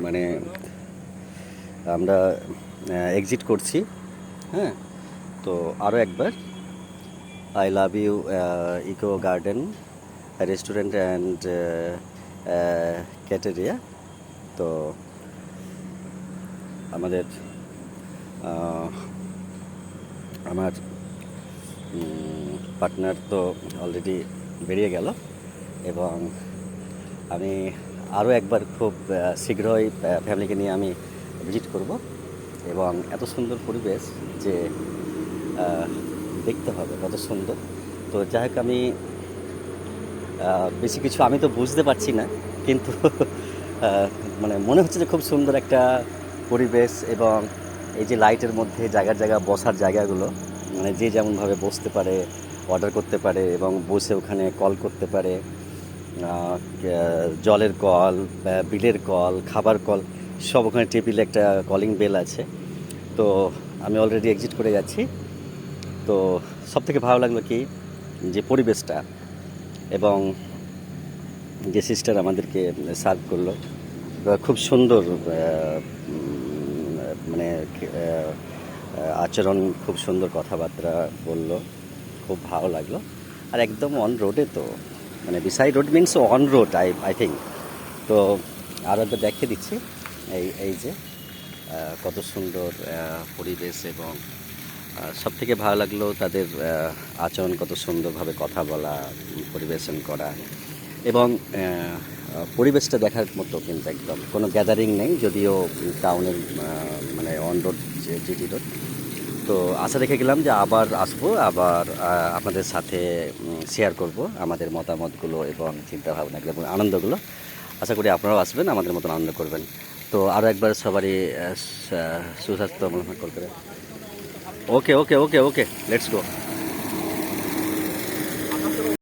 মানে আমরা এক্সিট করছি। হ্যাঁ, তো আরও একবার I love you Eco Garden restaurant and ক্যাটেরিয়া। তো আমাদের আমার পার্টনার তো অলরেডি বেরিয়ে গেল, এবং আমি আরও একবার খুব শীঘ্রই ফ্যামিলিকে নিয়ে আমি ভিজিট করব। এবং এত সুন্দর পরিবেশ যে দেখতে হবে কত সুন্দর। তো যাই হোক, আমি বেশি কিছু আমি তো বুঝতে পারছি না, কিন্তু মানে মনে হচ্ছে যে খুব সুন্দর একটা পরিবেশ। এবং এই যে লাইটের মধ্যে জায়গার জায়গা বসার জায়গাগুলো, মানে যে যেমনভাবে বসতে পারে, অর্ডার করতে পারে এবং বসে ওখানে কল করতে পারে। জলের কল, বিলের কল, খাবার কল, সব ওখানে টেবিলে একটা কলিং বেল আছে। তো আমি অলরেডি এক্সিট করে যাচ্ছি। তো সবথেকে ভালো লাগলো কি, যে পরিবেশটা এবং যে সিস্টার আমাদেরকে সার্ভ করলো, খুব সুন্দর মানে আচরণ, খুব সুন্দর কথাবার্তা বললো, খুব ভালো লাগলো। আর একদম অন রোডে, তো মানে beside road means on road I think. তো আরও একবার দেখিয়ে দিচ্ছি, এই যে কত সুন্দর পরিবেশ। এবং সবথেকে ভালো লাগলো তাদের আচরণ, কত সুন্দরভাবে কথা বলা, পরিবেশন করা। এবং পরিবেশটা দেখার মতো, কিন্তু একদম কোনো গ্যাদারিং নেই, যদিও টাউনের মানে অন রোড, জিটি রোড। তো আশা রেখে গেলাম যে আবার আসবো, আবার আপনাদের সাথে শেয়ার করব আমাদের মতামতগুলো এবং চিন্তাভাবনাগুলো এবং আনন্দগুলো। আশা করি আপনারাও আসবেন, আমাদের মতন আনন্দ করবেন। তো আরও একবার সবারই সুস্বাস্থ্য মনে করবেন। ওকে ওকে ওকে ওকে, লেটস গো।